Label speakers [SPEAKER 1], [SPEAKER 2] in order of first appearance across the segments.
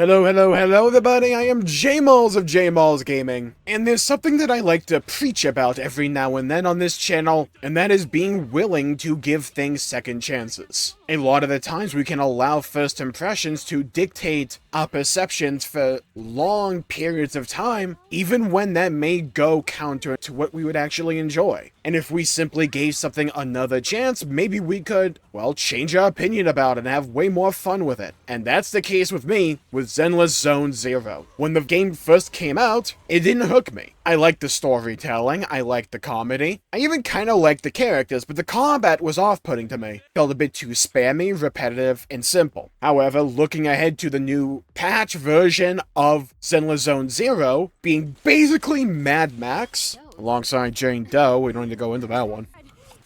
[SPEAKER 1] Hello everybody, I am Jmulls of Jmulls Gaming, and there's something that I like to preach about every now and then on this channel, and that is being willing to give things second chances. A lot of the times we can allow first impressions to dictate our perceptions for long periods of time, even when that may go counter to what we would actually enjoy. And if we simply gave something another chance, maybe we could, well, change our opinion about it and have way more fun with it. And that's the case with me with Zenless Zone Zero. When the game first came out, it didn't hook me. I liked the storytelling, I liked the comedy, I even kinda liked the characters, but the combat was off-putting to me. Felt a bit too spammy, repetitive, and simple. However, looking ahead to the new patch version of Zenless Zone Zero, being basically Mad Max, alongside Jane Doe, we don't need to go into that one,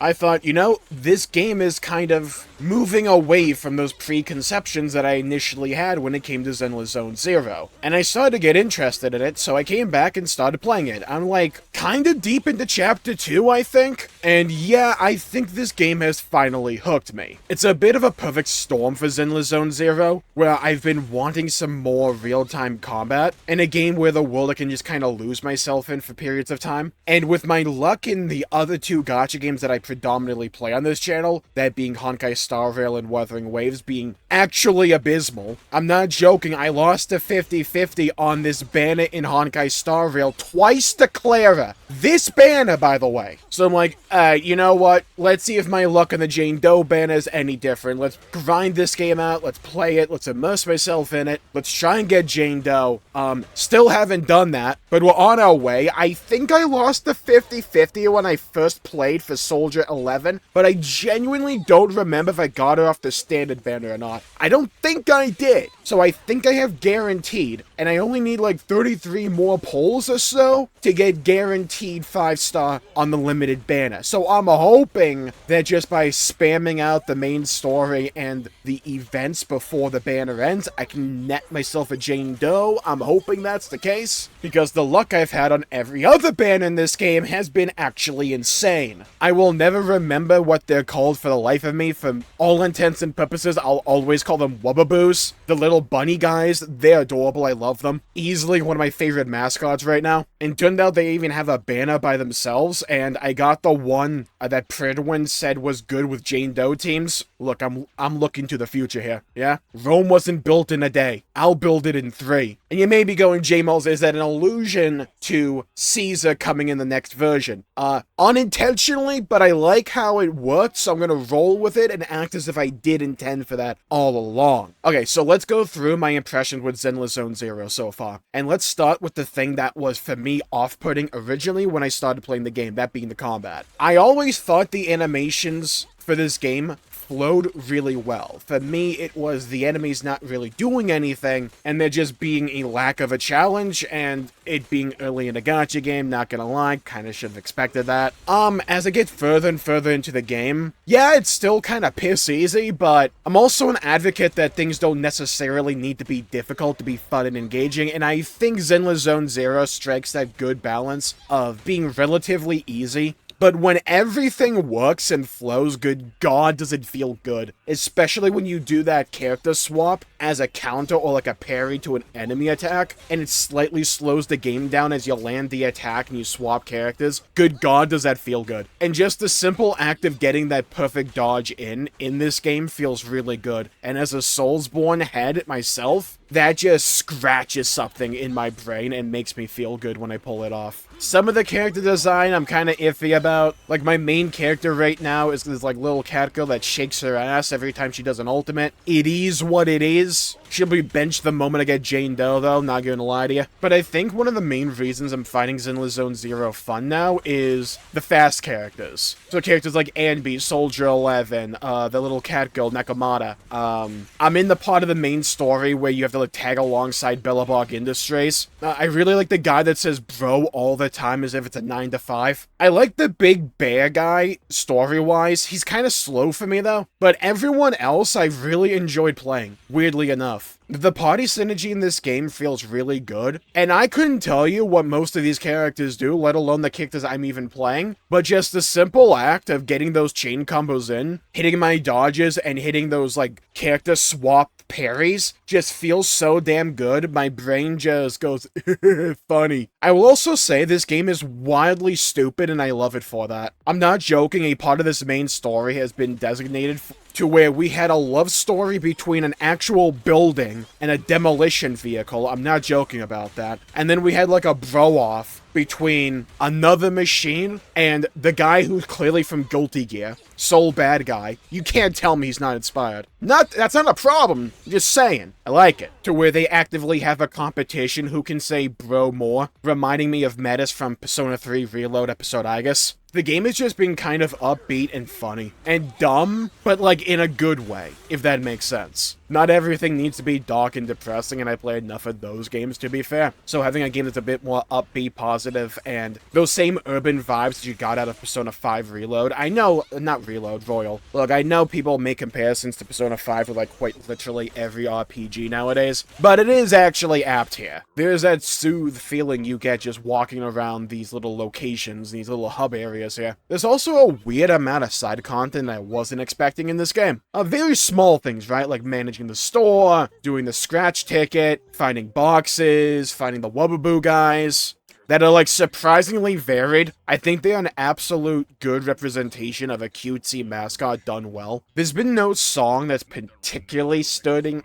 [SPEAKER 1] I thought, you know, this game is kind of moving away from those preconceptions that I initially had when it came to Zenless Zone Zero. And I started to get interested in it, so I came back and started playing it. I'm like, kinda deep into Chapter 2, I think. And yeah, I think this game has finally hooked me. It's a bit of a perfect storm for Zenless Zone Zero, where I've been wanting some more real-time combat, in a game where the world I can just kinda lose myself in for periods of time. And with my luck in the other two gacha games that I predominantly play on this channel, that being Honkai Star Rail and Wuthering Waves, being actually abysmal. I'm not joking, I lost a 50-50 on this banner in Honkai Star Rail twice to Clara. This banner, by the way. So I'm like, you know what? Let's see if my luck on the Jane Doe banner is any different. Let's grind this game out, let's play it, let's immerse myself in it, let's try and get Jane Doe. Still haven't done that, but we're on our way. I think I lost the 50-50 when I first played for Soldier 11, but I genuinely don't remember if I got it off the standard banner or not. I don't think I did. So I think I have guaranteed, and I only need like 33 more polls or so to get guaranteed 5-star on the limited banner. So I'm hoping that just by spamming out the main story and the events before the banner ends, I can net myself a Jane Doe. I'm hoping that's the case, because the luck I've had on every other banner in this game has been actually insane. I will never remember what they're called for the life of me. For all intents and purposes, I'll always call them Wubbaboos. The little bunny guys, they're adorable, I love them. Easily one of my favorite mascots right now. And turned out they even have a banner by themselves, and I got the one that Pridwin said was good with Jane Doe teams. Look, I'm looking to the future here, yeah? Rome wasn't built in a day. I'll build it in 3. And you may be going, Jmulls, is that an allusion to Caesar coming in the next version? Unintentionally, but I like how it worked, so I'm gonna roll with it and act as if I did intend for that all along. Okay, so let's go through my impressions with Zenless Zone Zero so far. And let's start with the thing that was, for me, off-putting originally when I started playing the game, that being the combat. I always thought the animations for this game flowed really well. For me, it was the enemies not really doing anything, and there just being a lack of a challenge, and it being early in a gacha game, not gonna lie, kinda should have expected that. As I get further and further into the game, yeah, it's still kinda piss easy, but I'm also an advocate that things don't necessarily need to be difficult to be fun and engaging, and I think Zenless Zone Zero strikes that good balance of being relatively easy. But when everything works and flows, good god does it feel good. Especially when you do that character swap as a counter or like a parry to an enemy attack, and it slightly slows the game down as you land the attack and you swap characters. Good god does that feel good. And just the simple act of getting that perfect dodge in this game feels really good. And as a Soulsborne head myself, that just scratches something in my brain and makes me feel good when I pull it off. Some of the character design I'm kind of iffy about. Like, my main character right now is this, like, little cat girl that shakes her ass every time she does an ultimate. It is what it is. She'll be benched the moment I get Jane Doe, though, not gonna lie to you. But I think one of the main reasons I'm finding Zenless Zone Zero fun now is the fast characters. So characters like Anby, Soldier 11, the little cat girl, Nakamata. I'm in the part of the main story where you have to, like, tag alongside Bellabog Industries. I really like the guy that says bro all the time as if it's a 9 to 5. I like the big bear guy, story-wise. He's kind of slow for me, though. But everyone else I really enjoyed playing, weirdly enough. enough. The party synergy in this game feels really good, and I couldn't tell you what most of these characters do, let alone the characters I'm even playing, but just the simple act of getting those chain combos in, hitting my dodges, and hitting those, like, character swap parries just feels so damn good, my brain just goes, funny. I will also say this game is wildly stupid and I love it for that. I'm not joking, a part of this main story has been designated to where we had a love story between an actual building and a demolition vehicle. I'm not joking about that. And then we had like a bro-off between another machine and the guy who's clearly from Guilty Gear. Soul bad guy. You can't tell me he's not inspired. That's not a problem. I'm just saying. I like it. To where they actively have a competition who can say bro more, reminding me of Metis from Persona 3 Reload episode Igus. The game has just been kind of upbeat and funny. And dumb, but like in a good way, if that makes sense. Not everything needs to be dark and depressing, and I play enough of those games to be fair. So having a game that's a bit more upbeat, positive, and those same urban vibes that you got out of Persona 5 Reload. I know, not Reload, Royal. Look, I know people make comparisons to Persona 5 with like quite literally every RPG nowadays, but it is actually apt here. There's that soothe feeling you get just walking around these little locations, these little hub areas here. There's also a weird amount of side content I wasn't expecting in this game. Very small things, right? Like managing the store, doing the scratch ticket, finding boxes, finding the Wubbaboo guys, that are like surprisingly varied. I think they're an absolute good representation of a cutesy mascot done well. There's been no song that's particularly standing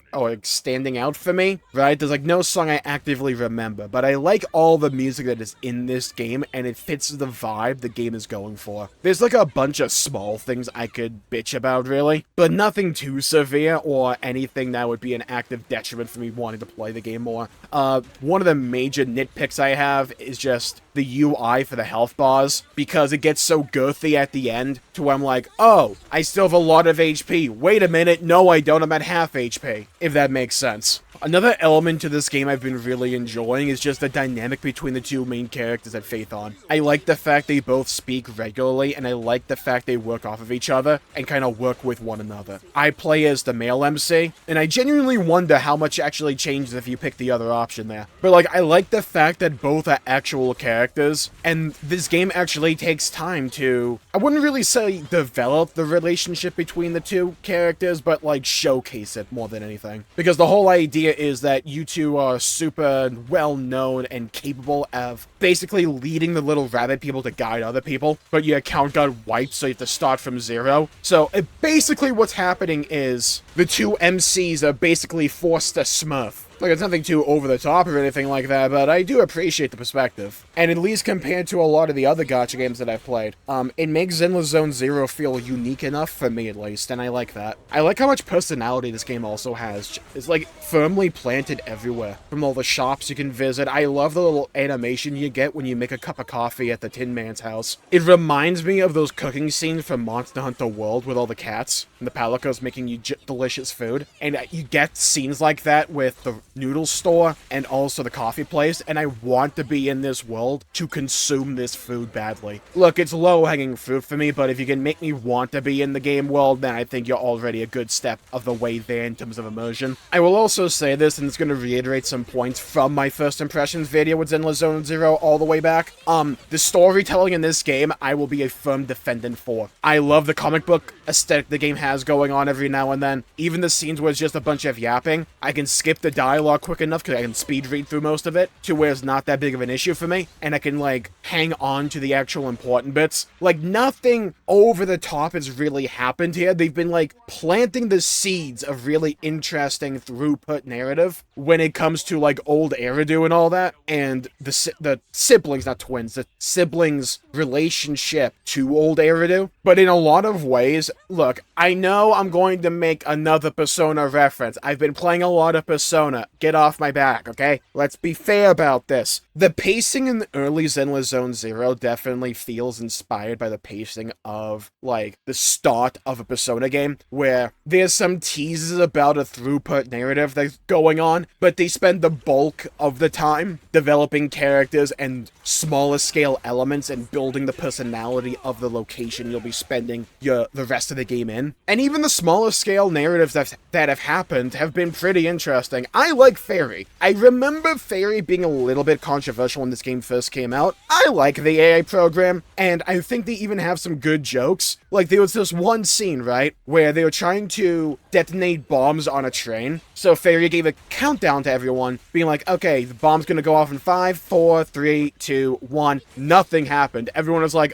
[SPEAKER 1] out for me, right? There's like no song I actively remember, but I like all the music that is in this game, and it fits the vibe the game is going for. There's like a bunch of small things I could bitch about, really, but nothing too severe or anything that would be an active detriment for me wanting to play the game more. One of the major nitpicks I have is just the UI for the health bars, because it gets so girthy at the end to where I'm like, oh, I still have a lot of HP. Wait a minute, no I don't, I'm at half HP, if that makes sense. Another element to this game I've been really enjoying is just the dynamic between the two main characters at Phaethon. I like the fact they both speak regularly, and I like the fact they work off of each other and kind of work with one another. I play as the male MC, and I genuinely wonder how much actually changes if you pick the other option there. But like, I like the fact that both are actual characters, and this game actually takes time to, I wouldn't really say develop the relationship between the two characters, but like showcase it more than anything. Because the whole idea is that you two are super well-known and capable of basically leading the little rabbit people to guide other people, but your account got wiped, so you have to start from zero. So basically what's happening is the two MCs are basically forced to smurf. Like, it's nothing too over the top or anything like that, but I do appreciate the perspective. And at least compared to a lot of the other gacha games that I've played, it makes Zenless Zone Zero feel unique enough for me at least, and I like that. I like how much personality this game also has. It's like firmly planted everywhere. From all the shops you can visit, I love the little animation you get when you make a cup of coffee at the Tin Man's house. It reminds me of those cooking scenes from Monster Hunter World with all the cats and the palicos making you delicious food. And you get scenes like that with the noodle store and also the coffee place, and I want to be in this world to consume this food badly. Look, it's low-hanging fruit for me, but if you can make me want to be in the game world, then I think you're already a good step of the way there in terms of immersion. I will also say this, and it's going to reiterate some points from my first impressions video with Zenless Zone Zero all the way back. The storytelling in this game, I will be a firm defendant for. I love the comic book aesthetic the game has going on every now and then. Even the scenes where it's just a bunch of yapping, I can skip the dialogue quick enough because I can speed read through most of it to where it's not that big of an issue for me, and I can like hang on to the actual important bits. Like, nothing over the top has really happened here. They've been like planting the seeds of really interesting throughput narrative when it comes to like old Eridu and all that, and the siblings, not twins, the siblings relationship to old Eridu. But in a lot of ways, look, I know I'm going to make another Persona reference. I've been playing a lot of Persona. Get off my back, okay? Let's be fair about this. The pacing in the early Zenless Zone Zero definitely feels inspired by the pacing of, like, the start of a Persona game, where there's some teases about a throughput narrative that's going on, but they spend the bulk of the time developing characters and smaller scale elements and building the personality of the location you'll be spending the rest of the game in. And even the smaller scale narratives that have happened have been pretty interesting. I like Fairy. I remember Fairy being a little bit controversial when this game first came out. I like the AI program, and I think they even have some good jokes. Like, there was this one scene, right, where they were trying to detonate bombs on a train. So Fairy gave a countdown to everyone, being like, okay, the bomb's gonna go off in 5, 4, 3, 2, 1. Nothing happened. Everyone was like,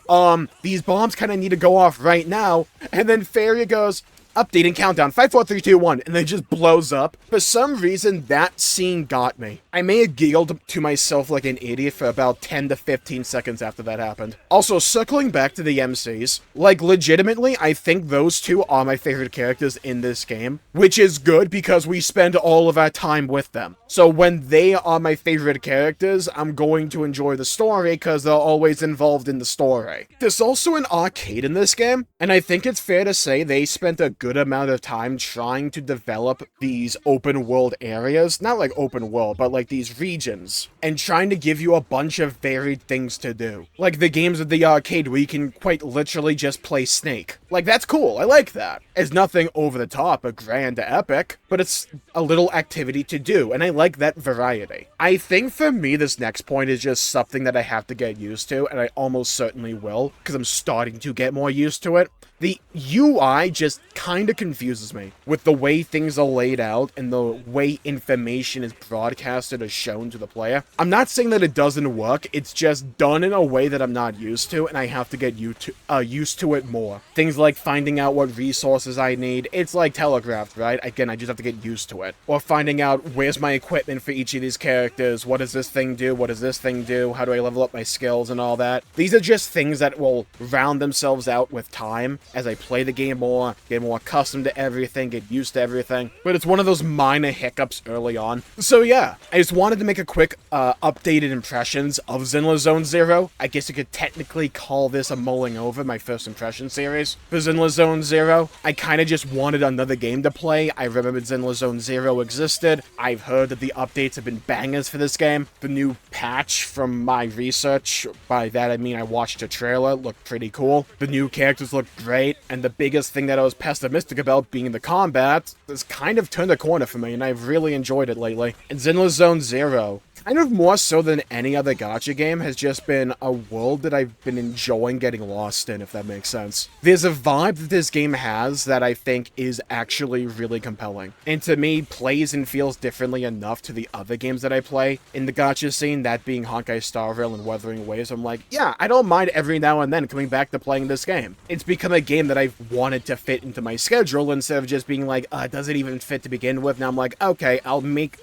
[SPEAKER 1] these bombs kind of need to go off right now. And then Fairy goes, updating countdown, 5, 4, 3, 2, 1, and then just blows up. For some reason, that scene got me. I may have giggled to myself like an idiot for about 10 to 15 seconds after that happened. Also, circling back to the MCs, like, legitimately, I think those two are my favorite characters in this game, which is good because we spend all of our time with them. So when they are my favorite characters, I'm going to enjoy the story because they're always involved in the story. There's also an arcade in this game, and I think it's fair to say they spent a good amount of time trying to develop these open world areas, not like open world, but like these regions, and trying to give you a bunch of varied things to do. Like the games at the arcade where you can quite literally just play Snake. Like, that's cool, I like that. It's nothing over the top or grand or epic, but it's a little activity to do, and I like that variety. I think for me, this next point is just something that I have to get used to, and I almost certainly will, because I'm starting to get more used to it. The UI just kind of confuses me with the way things are laid out and the way information is broadcasted or shown to the player. I'm not saying that it doesn't work, it's just done in a way that I'm not used to, and I have to get used to it more. Things like finding out what resources I need, it's like telegraphed, right? Again, I just have to get used to it. Or finding out where's my equipment for each of these characters, what does this thing do, what does this thing do, how do I level up my skills and all that. These are just things that will round themselves out with time as I play the game more, get more accustomed to everything, get used to everything. But it's one of those minor hiccups early on. So yeah, I just wanted to make a quick updated impressions of Zenless Zone Zero. I guess you could technically call this a mulling over my first impression series. For Zenless Zone Zero, I kind of just wanted another game to play. I remembered Zenless Zone Zero existed. I've heard that the updates have been bangers for this game. The new patch, from my research, by that I mean I watched a trailer, looked pretty cool. The new characters looked great, and the biggest thing that I was pessimistic about being the combat has kind of turned a corner for me, and I've really enjoyed it lately. And Zenless Zone Zero, kind of more so than any other gacha game, has just been a world that I've been enjoying getting lost in, if that makes sense. There's a vibe that this game has that I think is actually really compelling, and to me, plays and feels differently enough to the other games that I play in the gacha scene, that being Honkai Star Rail and Wuthering Waves. I'm like, yeah, I don't mind every now and then coming back to playing this game. It's become a game that I've wanted to fit into my schedule instead of just being like, does it even fit to begin with? Now I'm like, okay, I'll make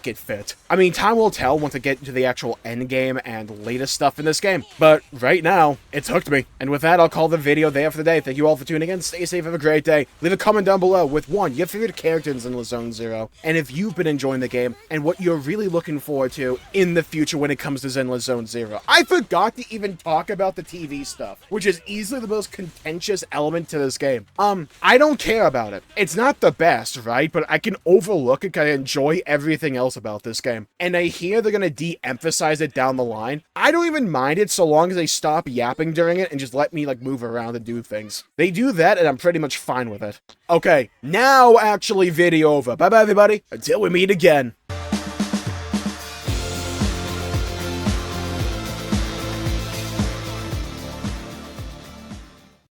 [SPEAKER 1] it fit. I mean, time will tell once I get into the actual end game and latest stuff in this game, but right now, it's hooked me. And with that, I'll call the video there for the day. Thank you all for tuning in. Stay safe, have a great day. Leave a comment down below with your favorite character in Zenless Zone Zero, and if you've been enjoying the game, and what you're really looking forward to in the future when it comes to Zenless Zone Zero. I forgot to even talk about the TV stuff, which is easily the most contentious element to this game. I don't care about it. It's not the best, right? But I can overlook it because I enjoy everything else about this game. And I hear they're gonna de-emphasize it down the line. I don't even mind it so long as they stop yapping during it and just let me, like, move around and do things. They do that and I'm pretty much fine with it. Okay, now actually video over. Bye-bye, everybody. Until we meet again.